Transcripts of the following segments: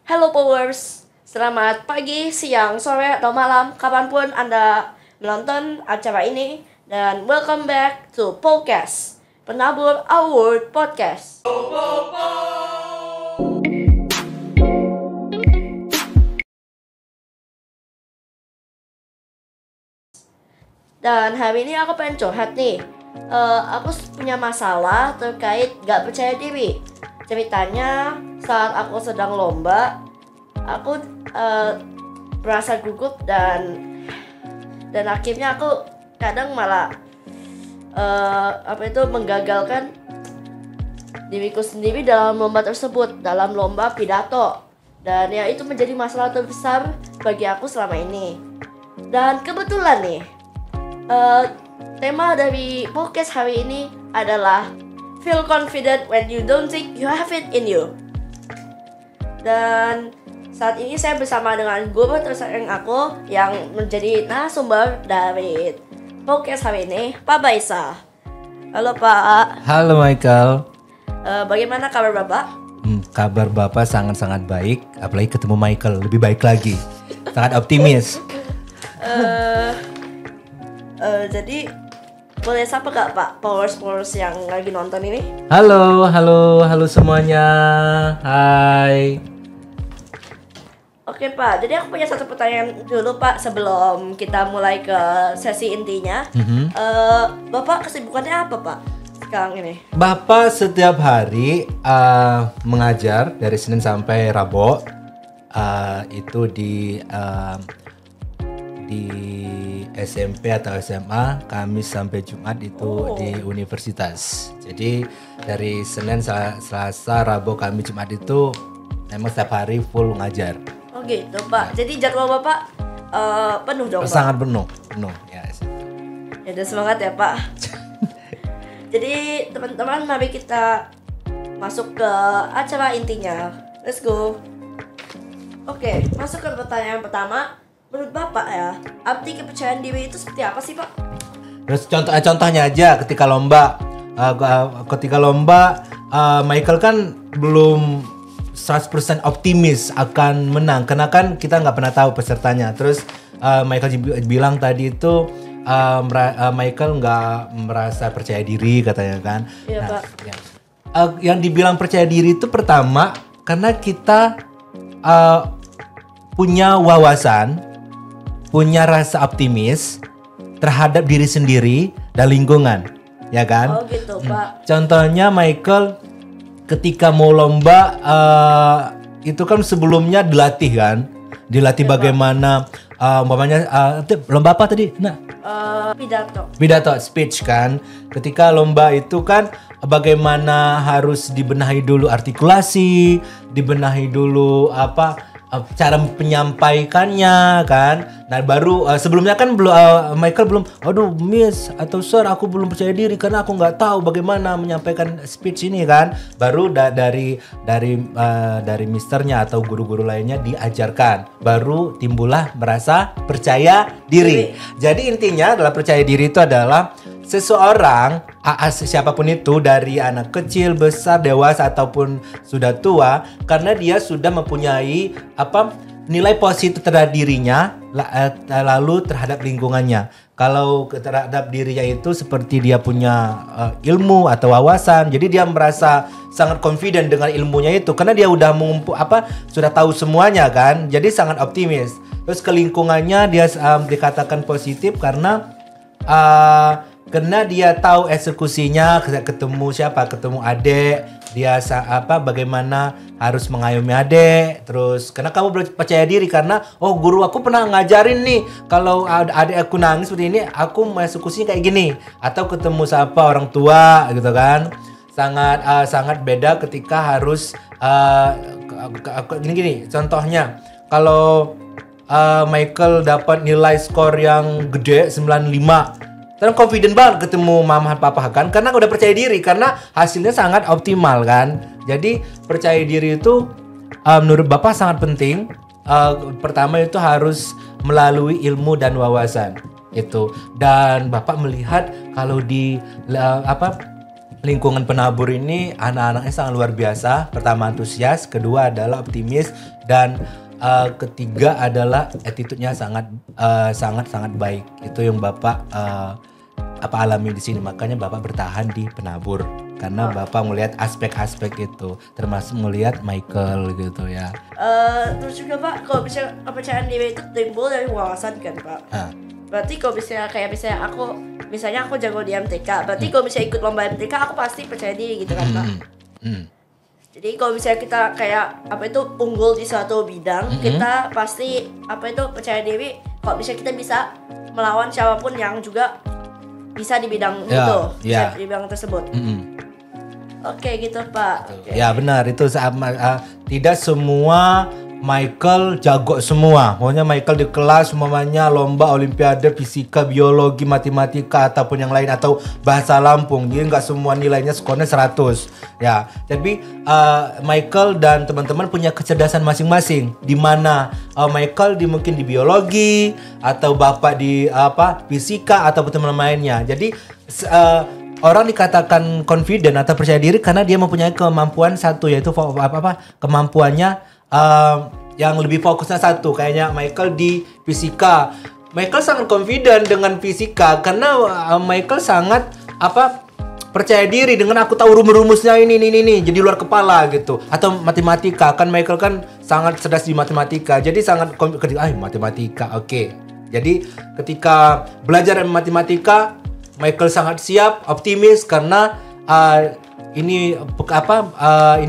Hello Powers, selamat pagi, siang, sore, atau malam, kapanpun Anda menonton acara ini. Dan welcome back to Podcast, Penabur Award Podcast. Dan hari ini aku pengen curhat nih. Aku punya masalah terkait gak percaya diri. Ceritanya saat aku sedang lomba, aku merasa gugup dan akhirnya aku kadang malah menggagalkan diriku sendiri dalam lomba tersebut, dalam lomba pidato. Dan ya itu menjadi masalah terbesar bagi aku selama ini. Dan kebetulan nih, tema dari podcast hari ini adalah Feel confident when you don't think you have it in you. Dan saat ini saya bersama dengan guru tersayang aku yang menjadi narasumber dari podcast hari ini, Pak Baisa. Halo Pak. Halo Michael. Bagaimana kabar Bapak? Kabar Bapak sangat-sangat baik. Apalagi ketemu Michael, lebih baik lagi. Sangat optimis. Jadi boleh sapa gak Pak Powers yang lagi nonton ini? Halo semuanya. Hai. Oke Pak, jadi aku punya satu pertanyaan dulu Pak sebelum kita mulai ke sesi intinya. Bapak kesibukannya apa Pak sekarang ini? Bapak setiap hari mengajar dari Senin sampai Rabu. Itu di SMP atau SMA, Kamis sampai Jumat itu di universitas. Jadi dari Senin, Selasa, Rabu, Kamis, Jumat itu memang setiap hari full ngajar. Oh gitu Pak. Jadi jadwal Bapak penuh dong Pak? Sangat penuh ya. Ya udah semangat ya Pak. Jadi teman-teman, mari kita masuk ke acara intinya. Let's go. Oke, masuk ke pertanyaan pertama. Menurut Bapak ya, arti kepercayaan diri itu seperti apa sih Pak? Terus contohnya aja ketika lomba. Michael kan belum 100% optimis akan menang. Karena kan kita nggak pernah tahu pesertanya. Terus Michael bilang tadi itu Michael nggak merasa percaya diri katanya kan. Iya Pak. Ya. Yang dibilang percaya diri itu pertama karena kita punya wawasan, punya rasa optimis terhadap diri sendiri dan lingkungan, ya kan? Oh gitu Pak. Contohnya Michael ketika mau lomba itu kan sebelumnya dilatih kan, dilatih ya, bagaimana umpamanya lomba apa tadi? Pidato, speech kan. Ketika lomba itu kan bagaimana harus dibenahi dulu artikulasi, dibenahi dulu cara penyampaikannya kan. Nah baru sebelumnya kan Michael belum, aduh miss atau sir aku belum percaya diri karena aku nggak tahu bagaimana menyampaikan speech ini kan. Baru dari misternya atau guru-guru lainnya diajarkan, baru timbullah merasa percaya diri. Jadi intinya adalah percaya diri itu adalah seseorang, siapapun itu, dari anak kecil, besar, dewasa ataupun sudah tua, karena dia sudah mempunyai nilai positif terhadap dirinya, lalu terhadap lingkungannya. Kalau terhadap dirinya itu seperti dia punya ilmu atau wawasan, jadi dia merasa sangat confident dengan ilmunya itu, karena dia udah sudah tahu semuanya kan, jadi sangat optimis. Terus ke lingkungannya dia dikatakan positif karena dia tahu eksekusinya, ketemu adik, dia bagaimana harus mengayomi adik. Terus karena kamu percaya diri karena guru aku pernah ngajarin nih, kalau adik aku nangis seperti ini aku mengeksekusinya kayak gini. Atau ketemu orang tua gitu kan, sangat beda ketika harus gini. Contohnya kalau Michael dapat nilai skor yang gede 95, dan confident banget ketemu mama papa kan, karena udah percaya diri karena hasilnya sangat optimal kan. Jadi percaya diri itu menurut Bapak sangat penting. Pertama itu harus melalui ilmu dan wawasan itu. Dan Bapak melihat kalau di lingkungan penabur ini anak-anaknya sangat luar biasa. Pertama antusias, kedua adalah optimis, dan ketiga adalah attitude-nya sangat baik. Itu yang Bapak alami di sini. Makanya Bapak bertahan di penabur karena Bapak melihat aspek-aspek itu, termasuk melihat Michael gitu ya. Terus juga Pak, kalau bisa kepercayaan diri itu timbul dari wawasan kan Pak. Berarti kalau misalnya aku jago di MTK, berarti kalau misalnya ikut lomba MTK aku pasti percaya diri gitu kan Pak. Jadi kalau misalnya kita kayak unggul di suatu bidang, kita pasti percaya diri kalau misalnya kita bisa melawan siapapun yang juga bisa di bidang bisa di bidang tersebut. Oke gitu Pak. Okay. Ya benar, itu tidak semua Michael jago semua. Pokoknya Michael di kelas semuanya lomba olimpiade fisika, biologi, matematika ataupun yang lain, atau bahasa Lampung. Jadi nggak semua nilainya skornya 100. Ya, tapi Michael dan teman-teman punya kecerdasan masing-masing. Di mana Michael mungkin di biologi, atau Bapak di fisika ataupun teman lainnya. Jadi orang dikatakan confident atau percaya diri karena dia mempunyai kemampuan satu, yaitu kemampuannya yang lebih fokusnya satu. Kayaknya Michael di fisika, Michael sangat confident dengan fisika karena Michael sangat percaya diri dengan aku tahu rumus-rumusnya ini jadi luar kepala gitu. Atau matematika, kan Michael kan sangat cerdas di matematika, jadi sangat matematika. Oke. Jadi ketika belajar matematika, Michael sangat siap, optimis karena ini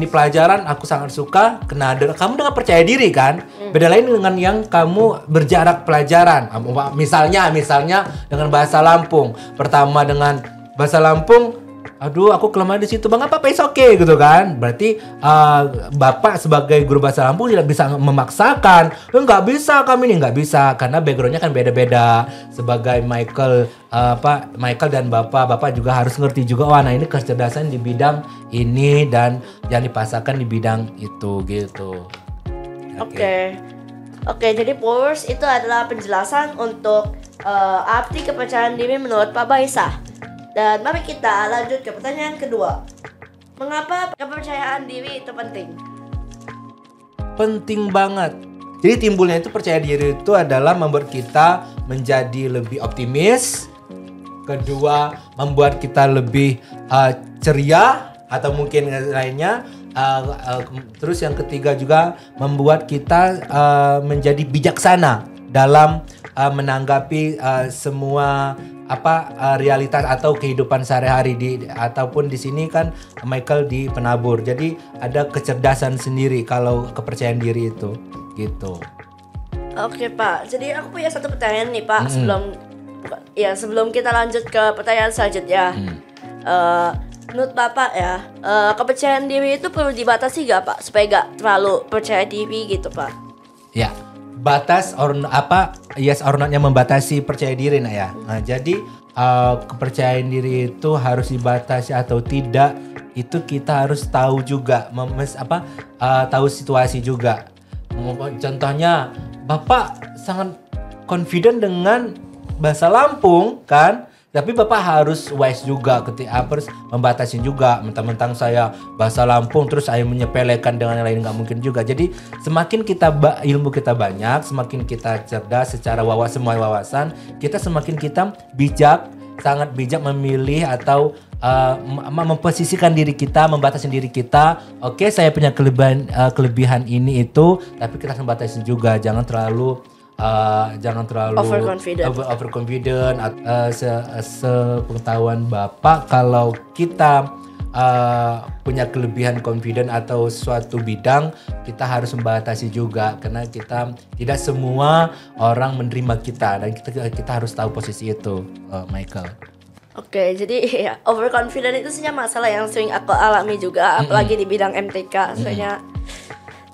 pelajaran aku sangat suka. Kamu dengan percaya diri kan? Beda lain dengan yang kamu berjarak pelajaran. Misalnya dengan bahasa Lampung. Pertama dengan bahasa Lampung, aduh aku kelemahan di situ bang, apa it's okay gitu kan. Berarti Bapak sebagai guru bahasa Lampung tidak bisa memaksakan. Nggak bisa, kami ini nggak bisa, karena backgroundnya kan beda-beda. Sebagai Michael dan Bapak juga harus ngerti juga, nah ini kecerdasan di bidang ini dan yang dipasarkan di bidang itu gitu. Oke, jadi powers itu adalah penjelasan untuk arti kepercayaan diri menurut Pak Baisa. Dan mari kita lanjut ke pertanyaan kedua. Mengapa kepercayaan diri itu penting? Penting banget. Jadi timbulnya itu percaya diri itu adalah membuat kita menjadi lebih optimis. Kedua, membuat kita lebih ceria atau mungkin lainnya. Terus yang ketiga juga membuat kita menjadi bijaksana dalam menanggapi semua realitas atau kehidupan sehari-hari ataupun di sini kan Michael di penabur. Jadi ada kecerdasan sendiri kalau kepercayaan diri itu gitu. Oke Pak, jadi aku punya satu pertanyaan nih Pak. Sebelum kita lanjut ke pertanyaan selanjutnya. Menurut Bapak ya, kepercayaan diri itu perlu dibatasi gak Pak? Supaya gak terlalu percaya diri gitu Pak. Ya, batas yes or not-nya membatasi percaya diri ya. Nah, jadi kepercayaan diri itu harus dibatasi atau tidak, itu kita harus tahu juga, tahu situasi juga. Contohnya, Bapak sangat confident dengan bahasa Lampung kan? Tapi Bapak harus wise juga ketika harus membatasi juga. Mentang-mentang saya bahasa Lampung terus saya menyepelekan dengan yang lain, nggak mungkin juga. Jadi semakin ilmu kita banyak, semakin kita cerdas secara semua wawasan, semakin kita sangat bijak memilih atau memposisikan diri kita, membatasi diri kita. Oke, saya punya kelebihan ini itu, tapi kita harus membatasi juga. Jangan terlalu overconfident. Sepengetahuan Bapak, kalau kita punya kelebihan confident atau suatu bidang, kita harus membatasi juga karena kita tidak semua orang menerima kita dan kita harus tahu posisi itu, Michael. Oke, jadi ya, overconfident itu sebenarnya masalah yang sering aku alami juga, apalagi di bidang MTK. Soalnya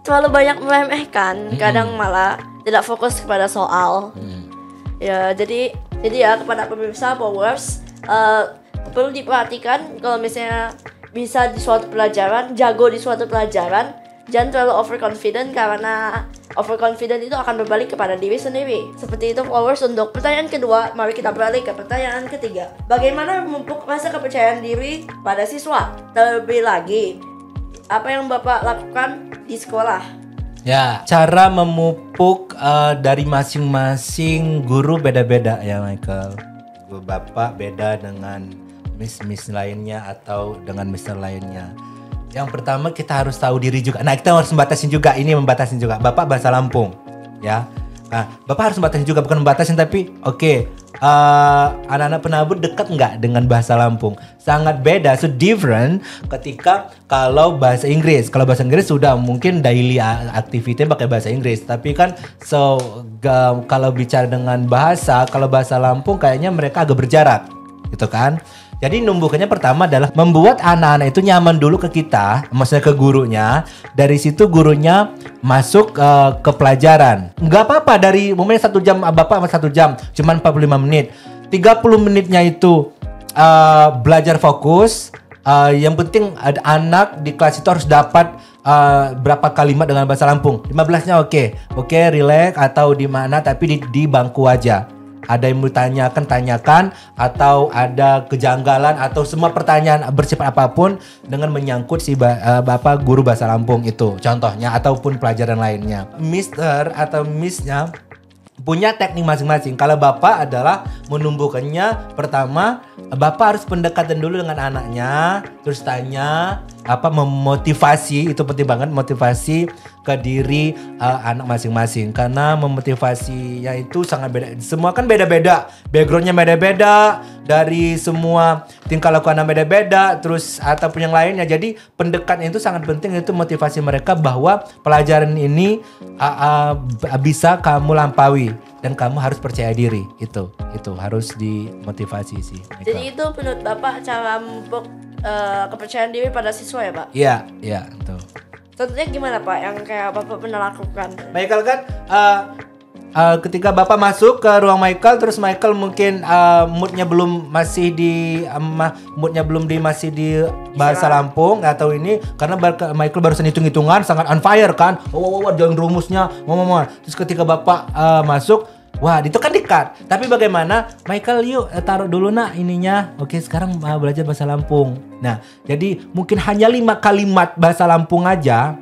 terlalu banyak meremehkan, kadang malah tidak fokus kepada soal. Ya, jadi ya kepada pemirsa Powers, perlu diperhatikan kalau misalnya bisa di suatu pelajaran, jago di suatu pelajaran, jangan terlalu overconfident karena overconfident itu akan berbalik kepada diri sendiri. Seperti itu followers. Untuk pertanyaan kedua, mari kita beralih ke pertanyaan ketiga. Bagaimana memupuk rasa kepercayaan diri pada siswa? Terlebih lagi, apa yang Bapak lakukan di sekolah? Ya, cara memupuk dari masing-masing guru beda-beda ya Michael. Bapak beda dengan miss lainnya atau dengan mister lainnya. Yang pertama kita harus tahu diri juga. Nah, kita harus membatasin juga. Ini membatasin juga. Bapak bahasa Lampung, ya. Nah, Bapak harus membatasin juga, bukan membatasin tapi anak-anak penabur dekat nggak dengan bahasa Lampung? Sangat beda, so different ketika kalau bahasa Inggris. Kalau bahasa Inggris sudah mungkin daily activity pakai bahasa Inggris. Tapi kan kalau bicara dengan bahasa, kalau bahasa Lampung kayaknya mereka agak berjarak, gitu kan? Jadi numbukannya pertama adalah membuat anak-anak itu nyaman dulu ke kita, maksudnya ke gurunya. Dari situ gurunya masuk ke pelajaran. Nggak apa-apa dari momennya 1 jam, Bapak sama 1 jam, cuman 45 menit. 30 menitnya itu belajar fokus. Yang penting ada anak di kelas itu harus dapat berapa kalimat dengan bahasa Lampung. 15-nya oke, relax atau di mana tapi di bangku aja. Ada yang mau tanyakan atau ada kejanggalan atau semua pertanyaan bersifat apapun dengan menyangkut si Bapak guru bahasa Lampung itu contohnya ataupun pelajaran lainnya. Mister atau Missnya punya teknik masing-masing. Kalau Bapak adalah menumbuhkannya, pertama Bapak harus pendekatan dulu dengan anaknya, terus tanya memotivasi, itu penting banget, motivasi ke diri anak masing-masing. Karena memotivasinya itu sangat beda. Semua kan beda-beda, backgroundnya beda-beda, dari semua tingkah laku anak beda-beda, terus ataupun yang lainnya. Jadi pendekatan itu sangat penting, itu motivasi mereka bahwa pelajaran ini bisa kamu lampaui dan kamu harus percaya diri. Itu harus dimotivasi sih. Jadi itu menurut Bapak cara memupuk kepercayaan diri pada siswa ya Pak? Iya, itu. Contohnya gimana Pak yang kayak Bapak pernah lakukan? Michael kan ketika Bapak masuk ke ruang Michael, terus Michael mungkin moodnya belum masih di bahasa Lampung atau ini, karena Michael barusan hitung-hitungan sangat on fire kan, jangan rumusnya, terus ketika Bapak masuk, wah itu kan dekat. Tapi bagaimana Michael, yuk taruh dulu nak ininya. Oke, sekarang belajar bahasa Lampung. Nah, jadi mungkin hanya 5 kalimat bahasa Lampung aja.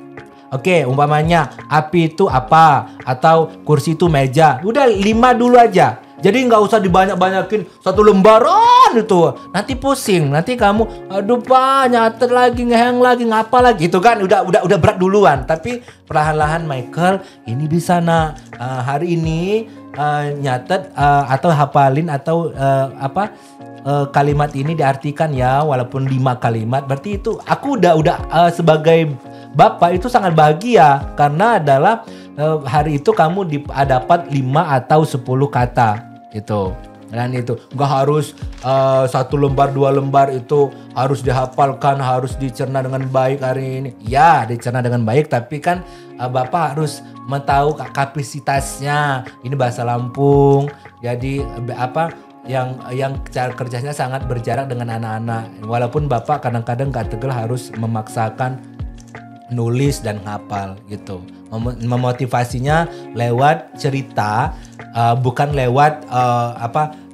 Oke, umpamanya api itu apa, atau kursi itu meja. Udah 5 dulu aja. Jadi nggak usah dibanyak-banyakin 1 lembaran itu. Nanti pusing, nanti kamu aduh Pak, nyatet lagi, ngeheng lagi, ngapa lagi. Itu kan udah berat duluan. Tapi perlahan-lahan Michael, ini bisa nak hari ini nyatet atau hafalin atau kalimat ini diartikan ya, walaupun 5 kalimat. Berarti itu aku udah sebagai Bapak itu sangat bahagia karena adalah hari itu kamu dapat 5 atau 10 kata itu. Dan itu nggak harus 1 lembar 2 lembar itu harus dihafalkan, harus dicerna dengan baik hari ini. Ya, dicerna dengan baik, tapi kan Bapak harus mentahu kapasitasnya. Ini bahasa Lampung. Jadi yang cara kerjanya sangat berjarak dengan anak-anak. Walaupun Bapak kadang-kadang gak tegel harus memaksakan nulis dan hafal gitu. Memotivasinya lewat cerita, bukan lewat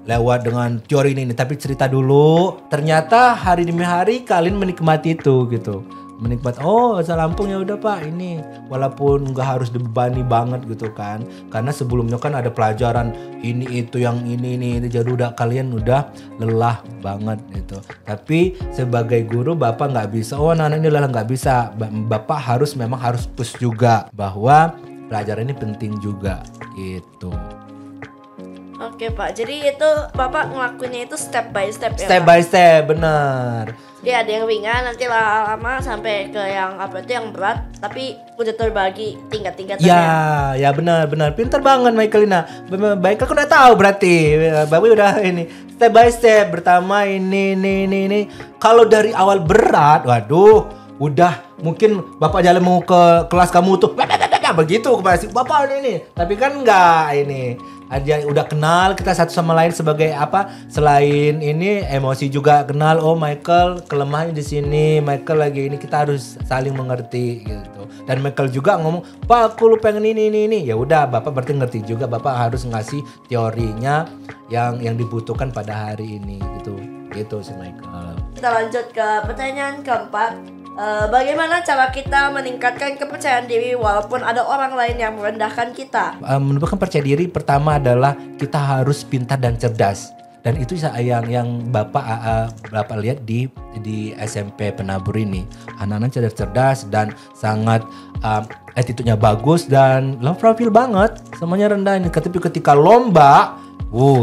lewat dengan teori ini, tapi cerita dulu. Ternyata hari demi hari kalian menikmati itu gitu. Menikmati, bahasa Lampung ya udah Pak ini, walaupun nggak harus dibebani banget gitu kan, karena sebelumnya kan ada pelajaran ini itu yang ini jadi kalian udah lelah banget gitu. Tapi sebagai guru Bapak nggak bisa, anak ini lelah, nggak bisa. Bapak memang harus push juga bahwa pelajaran ini penting juga gitu. Oke Pak, jadi itu Bapak ngelakuinnya itu step by step ya Step Pak? by step, bener. Jadi ada yang ringan, nanti lama-lama sampai ke yang yang berat, tapi udah terbagi tingkat-tingkatannya. Ya benar. Pintar banget Michaelina. Baik, aku udah tahu berarti. Bapak udah ini step by step. Pertama ini. Kalau dari awal berat, waduh, udah mungkin Bapak jalan mau ke kelas kamu tuh begitu masih Bapak ini. Tapi kan enggak ini. Ada udah kenal kita satu sama lain sebagai apa? Selain ini emosi juga kenal. Oh Michael kelemahannya di sini, Michael lagi ini, kita harus saling mengerti gitu. Dan Michael juga ngomong, Pak aku lu pengen ini. Ya udah Bapak berarti ngerti juga, Bapak harus ngasih teorinya yang dibutuhkan pada hari ini gitu. Gitu si Michael. Kita lanjut ke pertanyaan keempat. Bagaimana cara kita meningkatkan kepercayaan diri walaupun ada orang lain yang merendahkan kita? Menumbuhkan percaya diri pertama adalah kita harus pintar dan cerdas. Dan itu yang Bapak lihat di SMP Penabur ini. Anak-anak cerdas dan sangat attitude-nya bagus dan low profile banget. Semuanya rendah ini. Tapi ketika lomba,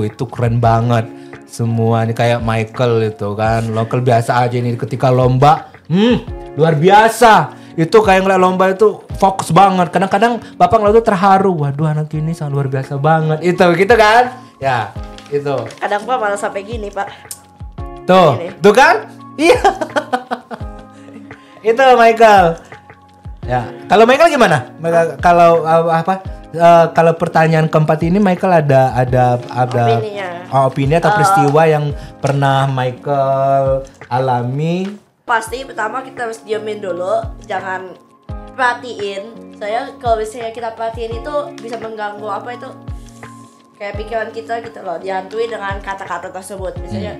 itu keren banget. Semua ini kayak Michael itu kan. Lokal biasa aja ini ketika lomba. Luar biasa. Itu kayak ngeliat lomba itu fokus banget. Kadang-kadang Bapak ngeliat itu terharu. Waduh anak ini sangat luar biasa banget. Itu gitu kan? Ya, itu. Kadang Pak malah sampai gini, Pak. Tuh, Gini. tuh kan? Iya. Itu Michael. Ya, kalau Michael gimana? Kalau kalau pertanyaan keempat ini Michael ada opini atau peristiwa yang pernah Michael alami? Pasti pertama kita harus diemin dulu, jangan perhatiin. Saya kalau misalnya kita perhatiin itu bisa mengganggu apa itu kayak pikiran kita gitu loh, dihantui dengan kata-kata tersebut. Misalnya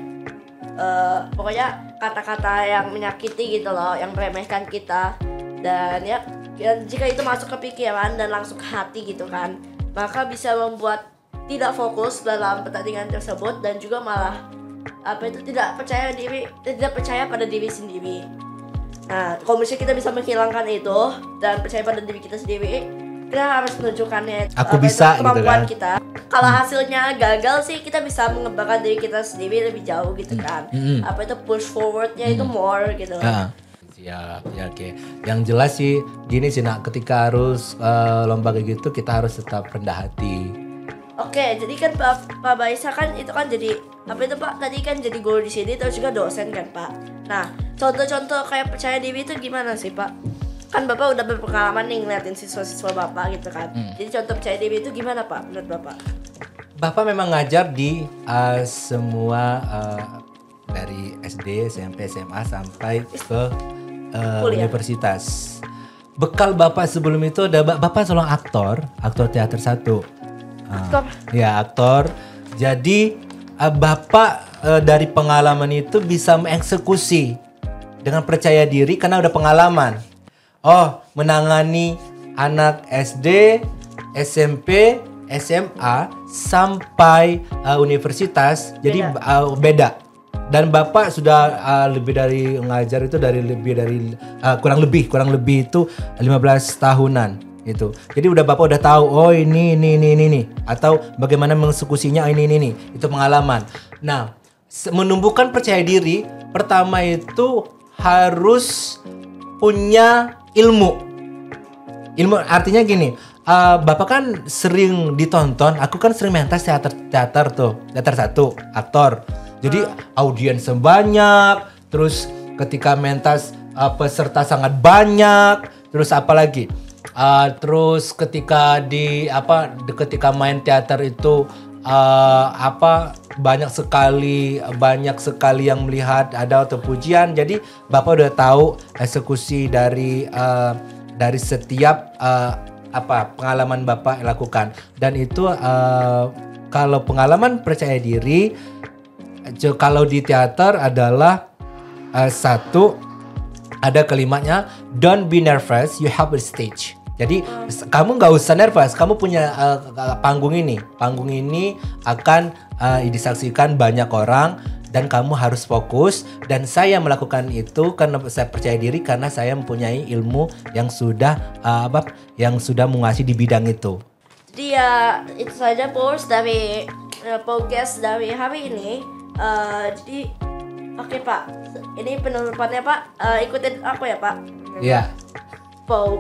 pokoknya kata-kata yang menyakiti gitu loh, yang meremehkan kita. Dan ya jika itu masuk ke pikiran dan langsung ke hati gitu kan, maka bisa membuat tidak fokus dalam pertandingan tersebut dan juga malah tidak percaya pada diri sendiri. Nah, kalau misalnya kita bisa menghilangkan itu dan percaya pada diri kita sendiri, kita harus menunjukkannya kemampuan gitu kan? kita. Kalau hasilnya gagal sih, kita bisa mengembangkan diri kita sendiri lebih jauh gitu kan. Push forwardnya itu more gitu. Ya, oke. Yang jelas sih gini sih nak, ketika harus lomba kayak gitu kita harus tetap rendah hati. Oke, jadi kan Pak Baisa kan itu kan jadi Pak tadi kan jadi guru di sini terus juga dosen kan Pak. Nah, contoh-contoh kayak percaya diri itu gimana sih Pak? Kan Bapak udah berpengalaman nih ngeliatin siswa-siswa Bapak gitu kan. Jadi contoh percaya diri itu gimana Pak menurut Bapak? Bapak memang ngajar di semua dari SD, SMP, SMA sampai ke universitas. Bekal Bapak sebelum itu ada Bapak seorang aktor teater 1. Aktor. Jadi Bapak dari pengalaman itu bisa mengeksekusi dengan percaya diri karena udah pengalaman. Menangani anak SD, SMP, SMA sampai universitas. Jadi beda. Dan Bapak sudah lebih dari ngajar itu kurang lebih itu 15 tahunan. Itu. Jadi Bapak udah tahu ini atau bagaimana mengeksekusinya ini. Itu pengalaman. Nah, menumbuhkan percaya diri pertama itu harus punya ilmu. Ilmu artinya gini, Bapak kan sering ditonton, aku kan sering mentas teater tuh, teater 1, aktor. Jadi audiens banyak, terus ketika mentas peserta sangat banyak, terus apa lagi? Terus ketika ketika main teater itu banyak sekali yang melihat ada atau pujian. Jadi Bapak udah tahu eksekusi dari setiap pengalaman Bapak lakukan. Dan itu kalau pengalaman percaya diri, kalau di teater adalah satu ada kalimatnya, don't be nervous, you have a stage. Jadi kamu nggak usah nervous, kamu punya panggung ini akan disaksikan banyak orang dan kamu harus fokus. Dan saya melakukan itu karena saya percaya diri, karena saya mempunyai ilmu yang sudah menguasai di bidang itu. Jadi ya itu saja dari podcast dari hari ini. Jadi oke Pak, ini penutupannya Pak, ikutin aku ya Pak. Iya. Po.